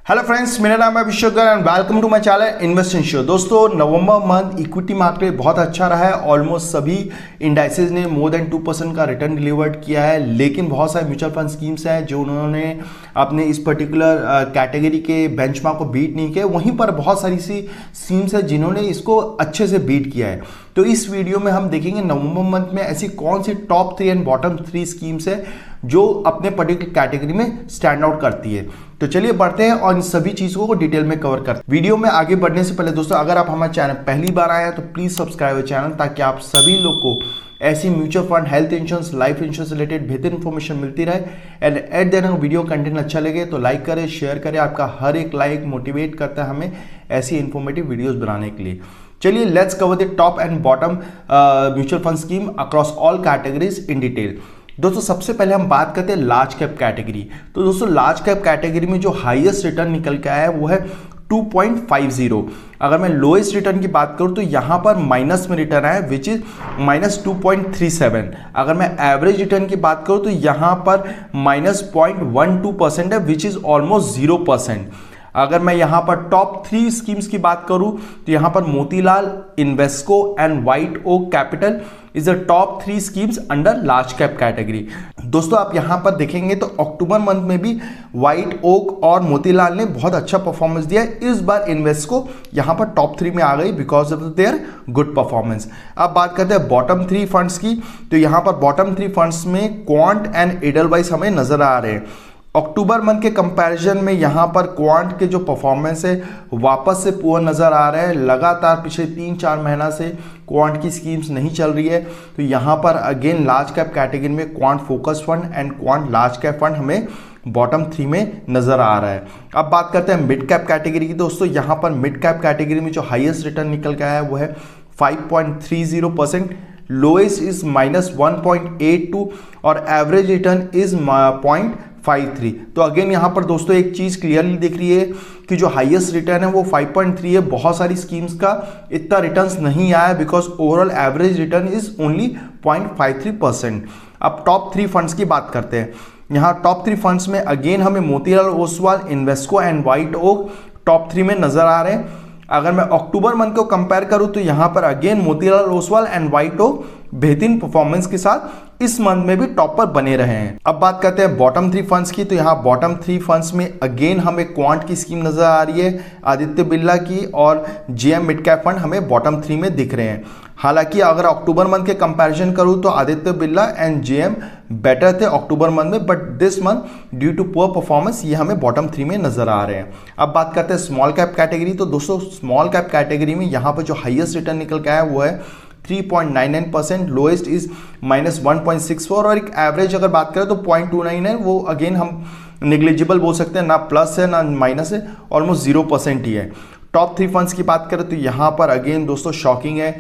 Hello friends, मेरा नाम है Abhishek and welcome to my channel invest in sure. दोस्तों, नवंबर मंथ इक्विटी मार्केट बहुत अच्छा रहा है। ऑलमोस्ट सभी इंडाइसेस ने मोर देन 2% का रिटर्न डिलीवर्ड किया है, लेकिन बहुत सारे म्यूचुअल फंड स्कीम्स हैं जो उन्होंने अपने इस पर्टिकुलर कैटेगरी के बेंचमार्क को बीट नहीं किया। वहीं पर बहुत सारी सी स्कीम्स है जिन्होंने इसको अच्छे से बीट किया है। तो इस वीडियो में हम देखेंगे नवंबर मंथ में ऐसी कौन सी टॉप 3 एंड बॉटम 3 स्कीम्स है जो अपने पर्टिकुलर कैटेगरी में स्टैंड आउट करती है। तो चलिए बढ़ते हैं और इन सभी चीजों को डिटेल में कवर करते हैं। वीडियो में आगे बढ़ने से पहले दोस्तों, अगर आप हमारे चैनल पहली बार आए हैं तो प्लीज सब्सक्राइब चैनल, ताकि आप सभी लोग को ऐसी mutual fund, health insurance, life insurance related बेहतर इंफॉर्मेशन मिलती रहे। And at the end video content अच्छा लगे तो लाइक करें, शेयर करें। आपका हर एक लाइक मोटिवेट करता है हमें ऐसी इंफॉर्मेटिव वीडियोस बनाने के लिए। चलिए let's cover the top and bottom mutual fund scheme across all categories in detail. दोस्तों, सबसे पहले हम बात करते हैं लार्ज कैप कैटेगरी। तो दोस्तों, लार्ज कैप कैटेगरी में जो हाईएस्ट रिटर्न निकल के आया है वो है 2.50। अगर मैं लोएस्ट रिटर्न की बात करूं तो यहां पर माइनस में रिटर्न आया विच इज -2.37। अगर मैं एवरेज रिटर्न की बात करूं तो यहां पर -0.12% है विच इज ऑलमोस्ट 0%। अगर मैं यहां पर टॉप 3 स्कीम्स की बात करूं तो यहां पर Motilal, Invesco and White Oak Capital is the top 3 schemes under large cap category. दोस्तों, आप यहां पर देखेंगे तो अक्टूबर मंथ में भी व्हाइट ओक और मोतीलाल ने बहुत अच्छा परफॉर्मेंस दिया है। इस बार इन्वेस्को यहां पर टॉप 3 में आ गई because of their good performance. अब बात करते हैं बॉटम 3 फंड्स की। तो यहां पर बॉटम 3 फंड्स में क्वांट एंड एडलवाइस हमें नजर आ रहे हैं। अक्टूबर मंथ के कंपैरिजन में यहां पर क्वांट के जो परफॉर्मेंस है वापस से पुअर नजर आ रहा है। लगातार पिछले 3-4 महीना से क्वांट की स्कीम्स नहीं चल रही है। तो यहां पर अगेन लार्ज कैप कैटेगरी में quant focus fund and quant large cap fund हमें बॉटम 3 में नजर आ रहा है। अब बात करते हैं मिड कैप कैटेगरी की। दोस्तों, यहां पर मिड कैप कैटेगरी में जो हाईएस्ट रिटर्न निकल के आया है वो है 5.30%, लोएस्ट इज -1.82 और एवरेज रिटर्न इज 0.53। तो अगेन यहां पर दोस्तों एक चीज क्लियरली दिख रही है कि जो हाईएस्ट रिटर्न है वो 5.3 है। बहुत सारी स्कीम्स का इतना रिटर्न्स नहीं आया because overall average return is only 0.53%। अब टॉप 3 फंड्स की बात करते हैं। यहां टॉप 3 फंड्स में अगेन हमें Motilal Oswal, Invesco and White Oak top 3 में नजर आ रहे हैं। अगर मैं अक्टूबर मंथ को कंपेयर करूं तो यहां पर again Motilal Oswal and White Oak बेहतरीन परफॉर्मेंस के साथ इस मंथ में भी टॉप पर बने रहे हैं। अब बात करते हैं बॉटम 3 फंड्स की। तो यहां बॉटम 3 फंड्स में अगेन हमें क्वांट की स्कीम नजर आ रही है, आदित्य बिरला की और जेएम मिड कैप फंड हमें बॉटम 3 में दिख रहे हैं। हालांकि अगर अक्टूबर मंथ के कंपैरिजन करूं तो Aditya Birla and JM better थे अक्टूबर मंथ में, but this month due to poor performance ये हमें बॉटम 3 में नजर आ रहे हैं। अब बात करते हैं स्मॉल कैप कैटेगरी। तो दोस्तों, स्मॉल कैप कैटेगरी में यहां पर जो हाईएस्ट रिटर्न निकल के आया वो है 3.99%, लोएस्ट इज -1.64 और एक एवरेज अगर बात करें तो 0.29 है। वो अगेन हम निग्लिजिबल बोल सकते हैं, ना प्लस है ना माइनस है, ऑलमोस्ट 0% ही है। टॉप 3 फंड्स की बात करें तो यहां पर अगेन दोस्तों शॉकिंग है,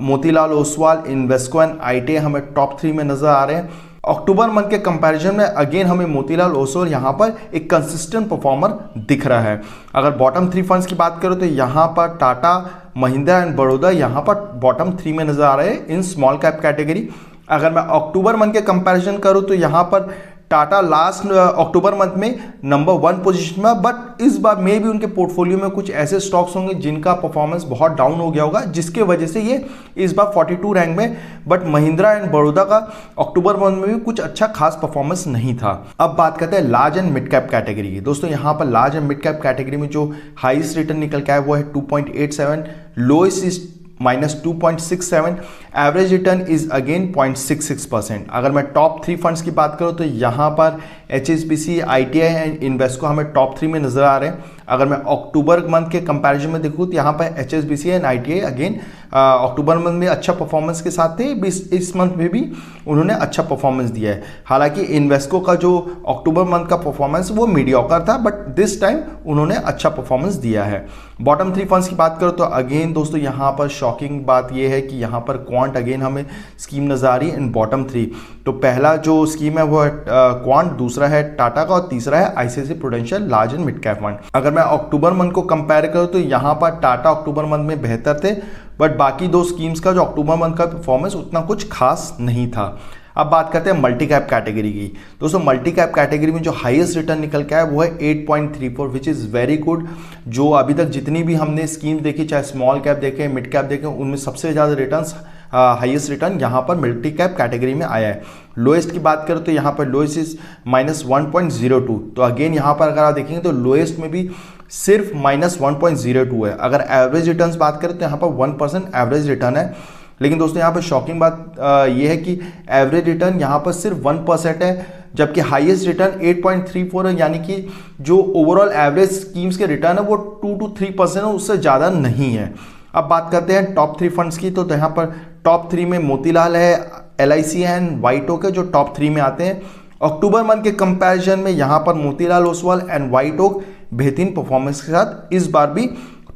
Motilal Oswal, Invesco and ITI हमें टॉप 3 में नजर आ रहे हैं। अक्टूबर मंथ के कंपैरिजन में अगेन हमें मोतीलाल ओसवाल यहां पर एक कंसिस्टेंट परफॉर्मर दिख रहा है। अगर बॉटम 3 फंड्स की बात करो तो यहां पर टाटा, महिंद्रा एंड बड़ौदा यहां पर बॉटम 3 में नजर आ रहे हैं इन स्मॉल कैप कैटेगरी। अगर मैं अक्टूबर मंथ के कंपैरिजन करूं तो यहां पर टाटा लास्ट अक्टूबर मंथ में नंबर 1 पोजीशन में, बट इस बार में भी उनके पोर्टफोलियो में कुछ ऐसे स्टॉक्स होंगे जिनका परफॉर्मेंस बहुत डाउन हो गया होगा, जिसके वजह से ये इस बार 42 रैंक में। बट महिंद्रा एंड बड़ौदा का अक्टूबर मंथ में भी कुछ अच्छा खास परफॉर्मेंस नहीं था। अब बात करते हैं large and mid cap category की। दोस्तों, यहाँ पर large and mid cap category में जो हाईएस्ट रिटर्न निकल के आया वो है 2.87, lowest is -2.67, average return is again 0.66%। अगर मैं टॉप 3 फंड्स की बात करूं तो यहां पर HSBC, ITI एंड इन्वेस्को हमें टॉप 3 में नजर आ रहे हैं। अगर मैं अक्टूबर मंथ के कंपैरिजन में देखूं तो यहां पर HSBC and ITI again October month में अच्छा परफॉर्मेंस के साथ थे, इस मंथ में भी उन्होंने अच्छा परफॉर्मेंस दिया है। हालांकि इन्वेस्को का जो अक्टूबर मंथ का परफॉर्मेंस वो मीडियोकर था, बट दिस टाइम उन्होंने अच्छा परफॉर्मेंस दिया है। बॉटम 3 फंड्स की बात करो तो अगेन दोस्तों यहां पर शॉकिंग बात यह है कि यहां पर क्वांट अगेन हमें स्कीम नजर आ रही है इन बॉटम 3। तो पहला जो स्कीम है वो है क्वांट, दूसरा है टाटा का और तीसरा है ICICI prudential large and mid cap fund. अगर मैं अक्टूबर मंथ को कंपेयर करूं तो यहां पर टाटा अक्टूबर मंथ में बेहतर थे, बट बाकी दो स्कीम्स का जो अक्टूबर मंथ का परफॉर्मेंस उतना कुछ खास नहीं था। अब बात करते हैं मल्टी कैप कैटेगरी की। दोस्तों मल्टी कैप कैटेगरी में जो हाईएस्ट रिटर्न निकल के आया वो है 8.34 विच इज़ वेरी गुड। जो अभी तक जितनी भी हमने स्कीम देखी, चाहे स्मॉल कैप देखें, मिड कैप देखें, उनमें सबसे ज़्यादा रिटर्न्स हाईएस्ट रिटर्न यहाँ पर मल्टी कैप कैटेगरी में आया है। लोएस्ट की बात करें तो यहाँ पर लोएस्ट इज -1.02। तो अगेन यहाँ पर अगर आप देखेंगे तो लोएस्ट में भी सिर्फ -1.02 है। अगर एवरेज रिटर्न्स बात करें तो यहाँ पर 1% एवरेज रिटर्न है। लेकिन दोस्तों यहाँ पर शॉकिंग बात ये है कि एवरेज रिटर्न यहाँ पर सिर्फ 1% है, जबकि हाईएस्ट रिटर्न 8.34 है, यानी कि जो ओवरऑल एवरेज स्कीम्स के रिटर्न है वो 2 to 3% है, उससे ज़्यादा नहीं है। अब बात करते हैं टॉप 3 फंड्स की। तो यहाँ पर टॉप 3 में मोतीलाल है, LIC एंड व्हाइट ओक है जो टॉप 3 में आते हैं। अक्टूबर मंथ के कंपैरिजन में यहाँ पर Motilal Oswal and White Oak बेहतरीन परफॉर्मेंस के साथ इस बार भी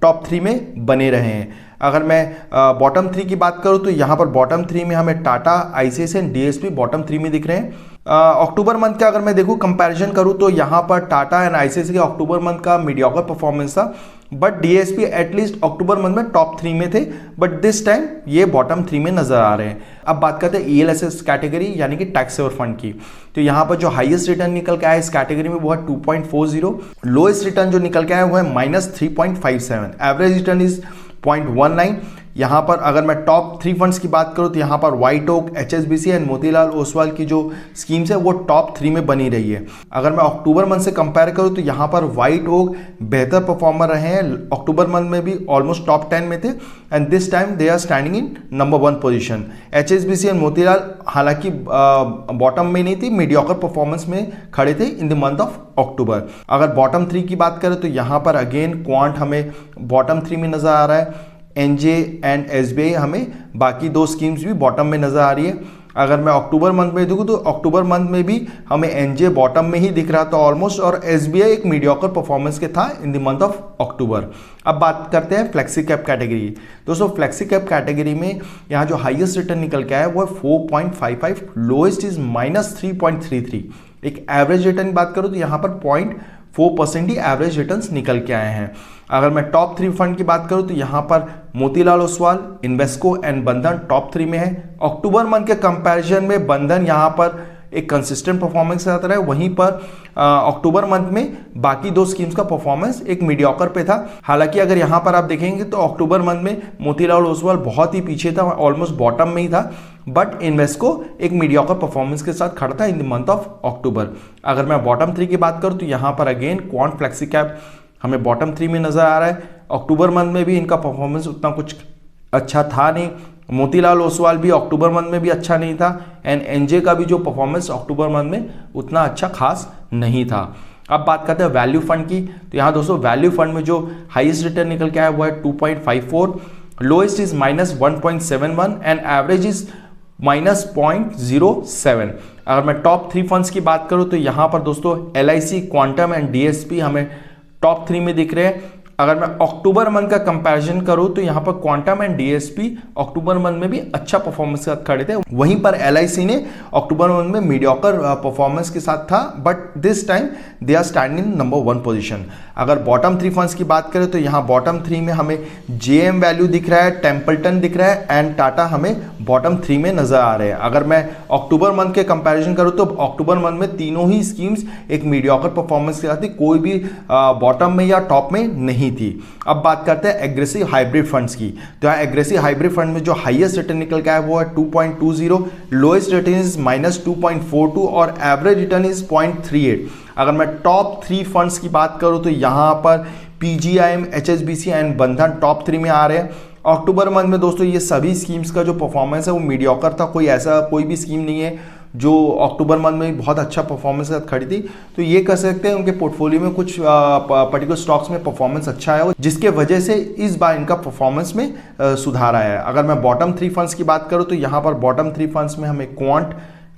टॉप 3 में बने रहे हैं। अगर मैं बॉटम 3 की बात करूं तो यहाँ पर बॉटम 3 में हमें Tata, ICICI and DSP bottom 3 में दिख रहे हैं। अक्टूबर मंथ का अगर मैं देखूं कंपैरिजन करूं तो यहाँ पर टाटा एंड ICICI के अक्टूबर मंथ का मीडियोकर परफॉर्मेंस था, but DSP at least October month में टॉप 3 में थे, बट दिस टाइम ये बॉटम 3 में नजर आ रहे हैं। अब बात करते हैं ELSS कैटेगरी यानी कि टैक्स सेवर फंड की। तो यहाँ पर जो हाईएस्ट रिटर्न निकल के आया इस कैटेगरी में वो है 2.40। लोएस्ट रिटर्न जो निकल के आया वो है -3.57। Average return is 0.19। यहाँ पर अगर मैं टॉप 3 फंड्स की बात करूँ तो यहाँ पर White Oak, HSBC and Motilal Oswal की जो स्कीम्स है वो टॉप 3 में बनी रही है। अगर मैं अक्टूबर मंथ से कंपेयर करूँ तो यहाँ पर व्हाइट ओक बेहतर परफॉर्मर रहे हैं। अक्टूबर मंथ में भी ऑलमोस्ट टॉप 10 में थे and this time they are standing in number 1 position. HSBC and Motilal हालांकि बॉटम में नहीं थी, मीडियोकर परफॉर्मेंस में खड़े थे इन द मंथ ऑफ अक्टूबर। अगर बॉटम 3 की बात करें तो यहाँ पर अगेन क्वांट हमें बॉटम 3 में नजर आ रहा है। NJ एंड SBI हमें बाकी 2 स्कीम्स भी बॉटम में नजर आ रही है। अगर मैं अक्टूबर मंथ में देखूँ तो अक्टूबर मंथ में भी हमें NJ बॉटम में ही दिख रहा था ऑलमोस्ट, और SBI एक मीडियोकर परफॉर्मेंस के था इन द मंथ ऑफ अक्टूबर। अब बात करते हैं फ्लेक्सी कैप कैटेगरी। दोस्तों फ्लेक्सी कैप कैटेगरी में यहाँ जो हाईएस्ट रिटर्न निकल के आया वो है 4.55, लोएस्ट इज -3.33। एक एवरेज रिटर्न की बात करूँ तो यहाँ पर 0.4% ही एवरेज रिटर्न्स निकल के आए हैं। अगर मैं टॉप 3 फंड की बात करूं तो यहां पर मोतीलाल ओसवाल, इन्वेस्को एंड बंधन टॉप 3 में है। अक्टूबर मंथ के कंपैरिजन में बंधन यहां पर एक कंसिस्टेंट परफॉर्मेंस रहता है, वहीं पर अक्टूबर मंथ में बाकी 2 स्कीम्स का परफॉर्मेंस एक मीडियोकर पे था। हालांकि अगर यहां पर आप देखेंगे तो अक्टूबर मंथ में मोतीलाल ओसवाल बहुत ही पीछे था, ऑलमोस्ट बॉटम में ही था, बट इन्वेस्को एक मीडियोकर परफॉर्मेंस के साथ खड़ा था इन द मंथ ऑफ अक्टूबर। अगर मैं बॉटम 3 की बात करूं तो यहां पर अगेन क्वांट फ्लेक्सी कैप हमें बॉटम 3 में नजर आ रहा है। अक्टूबर मंथ में भी इनका परफॉर्मेंस उतना कुछ अच्छा था नहीं। मोतीलाल ओसवाल भी अक्टूबर मंथ में भी अच्छा नहीं था एंड NJ का भी जो परफॉर्मेंस अक्टूबर मंथ में उतना अच्छा खास नहीं था। अब बात करते हैं वैल्यू फंड की। तो यहाँ दोस्तों वैल्यू फंड में जो हाईएस्ट रिटर्न निकल के आया वो है 2.54, lowest is -1.71 and average is -0.07। अगर मैं टॉप 3 फंड्स की बात करूँ तो यहाँ पर दोस्तों LIC, क्वांटम एंड DSP हमें टॉप 3 में दिख रहे हैं। अगर मैं अक्टूबर मंथ का कंपैरिजन करूं तो यहां पर quantum and DSP October month में भी अच्छा परफॉर्मेंस के साथ खड़े थे, वहीं पर LIC ने अक्टूबर मंथ में मीडियोकर परफॉर्मेंस के साथ था, but this time they are standing in number 1 position. अगर बॉटम 3 फंड्स की बात करें तो यहां बॉटम 3 में हमें JM वैल्यू दिख रहा है, टेम्पल्टन दिख रहा है एंड टाटा हमें बॉटम 3 में नजर आ रहे हैं। अगर मैं अक्टूबर मंथ के कंपैरिजन करूं तो अक्टूबर मंथ में तीनों ही स्कीम्स एक मीडियोकर परफॉर्मेंस के साथ थी, कोई भी बॉटम में या टॉप में नहीं थी। अब बात करते हैं एग्रेसिव हाइब्रिड फंड्स की। तो यहाँ एग्रेसिव हाइब्रिड फंड में जो हाईएस्ट रिटर्न निकल के आया वो है 2.20, लोएस्ट रिटर्न इज -2.42 और एवरेज रिटर्न इज 0.38। अगर मैं टॉप 3 फंड्स की बात करूं तो यहां पर PGIM, HSBC एंड बंधन टॉप 3 में आ रहे हैं। अक्टूबर मंथ में दोस्तों ये सभी स्कीम्स का जो परफॉर्मेंस है वो मीडियोकर था, कोई भी स्कीम नहीं है जो अक्टूबर मंथ में बहुत अच्छा परफॉर्मेंस के साथ खड़ी थी। तो ये कह सकते हैं उनके पोर्टफोलियो में कुछ पर्टिकुलर स्टॉक्स में परफॉर्मेंस अच्छा है, जिसके वजह से इस बार इनका परफॉर्मेंस में सुधार आया है। अगर मैं बॉटम 3 फंड्स की बात करूं तो यहाँ पर बॉटम 3 फंड्स में हमें क्वांट,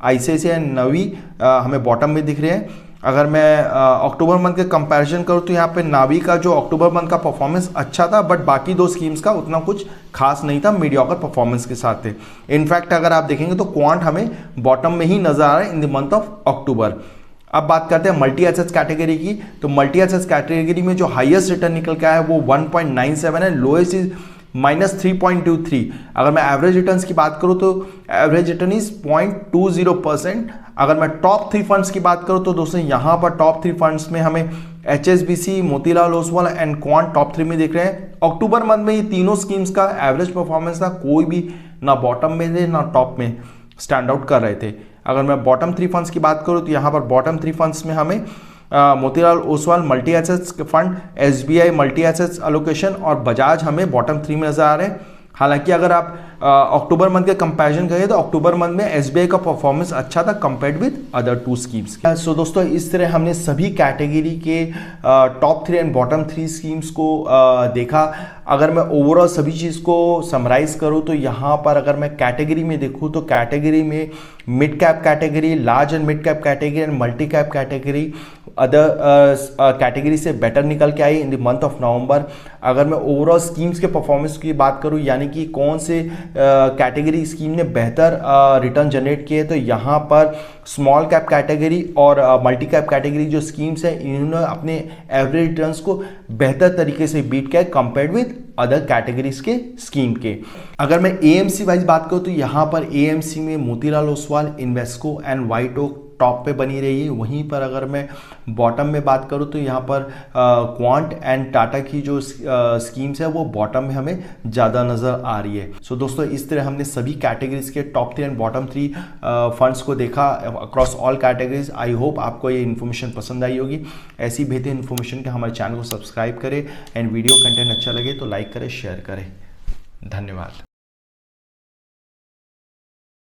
ICICI एंड नवी हमें बॉटम में दिख रहे हैं। अगर मैं अक्टूबर मंथ के कंपैरिजन करूं तो यहाँ पे नावी का जो अक्टूबर मंथ का परफॉर्मेंस अच्छा था, बट बाकी 2 स्कीम्स का उतना कुछ खास नहीं था, मीडियोकर परफॉर्मेंस के साथ थे। इनफैक्ट अगर आप देखेंगे तो क्वांट हमें बॉटम में ही नजर आ रहा है इन द मंथ ऑफ अक्टूबर। अब बात करते हैं मल्टी एसेट्स कैटेगरी की। तो मल्टी एसेट्स कैटेगरी में जो हाईएस्ट रिटर्न निकल के आया है वो 1.97 है, लोएस्ट इज -3.23। अगर मैं एवरेज रिटर्न्स की बात करूं तो एवरेज रिटर्न इज 0.20%। अगर मैं टॉप 3 फंड्स की बात करूं तो दोस्तों यहां पर टॉप 3 फंड्स में हमें HSBC, Motilal Oswal and quant top 3 में दिख रहे हैं। अक्टूबर मंथ में ये तीनों स्कीम्स का एवरेज परफॉर्मेंस था, कोई भी ना बॉटम में थे ना टॉप में स्टैंड आउट कर रहे थे। अगर मैं बॉटम 3 फंड्स की बात करूं तो यहाँ पर बॉटम 3 फंड्स में हमें Motilal Oswal multi assets fund, SBI multi assets allocation और बजाज हमें बॉटम 3 में नजर आ रहे हैं। हालांकि अगर आप अक्टूबर मंथ का कंपैरिजन करें तो अक्टूबर मंथ में SBI का परफॉर्मेंस अच्छा था कंपेयर्ड विद अदर 2 स्कीम्स। सो दोस्तों इस तरह हमने सभी कैटेगरी के टॉप 3 एंड बॉटम 3 स्कीम्स को देखा। अगर मैं ओवरऑल सभी चीज़ को समराइज करूं तो यहाँ पर अगर मैं कैटेगरी में देखूं तो कैटेगरी में mid cap category, large and mid cap category and multi cap category other category से बेटर निकल के आई in the month of November. अगर मैं ओवरऑल स्कीम्स के परफॉर्मेंस की बात करूं यानी कि कौन से कैटेगरी स्कीम ने बेहतर रिटर्न जनरेट किए, तो यहाँ पर स्मॉल कैप कैटेगरी और मल्टी कैप कैटेगरी जो स्कीम्स है इन्होंने अपने एवरेज रिटर्न्स को बेहतर तरीके से बीट किया कंपेयर्ड विद अदर कैटेगरीज के स्कीम के। अगर मैं AMC वाइज बात करूँ तो यहाँ पर AMC में Motilal Oswal, Invesco and White Oak top पे बनी रही है। वहीं पर अगर मैं बॉटम में बात करूं तो यहाँ पर क्वांट एंड टाटा की जो स्कीम्स है वो बॉटम में हमें ज़्यादा नज़र आ रही है। सो दोस्तों इस तरह हमने सभी कैटेगरीज के टॉप 3 एंड बॉटम 3 फंड्स को देखा across all categories. I hope आपको ये इन्फॉर्मेशन पसंद आई होगी। ऐसी बेहतरीन इन्फॉर्मेशन के हमारे चैनल को सब्सक्राइब करें एंड वीडियो कंटेंट अच्छा लगे तो लाइक करें, शेयर करें। धन्यवाद।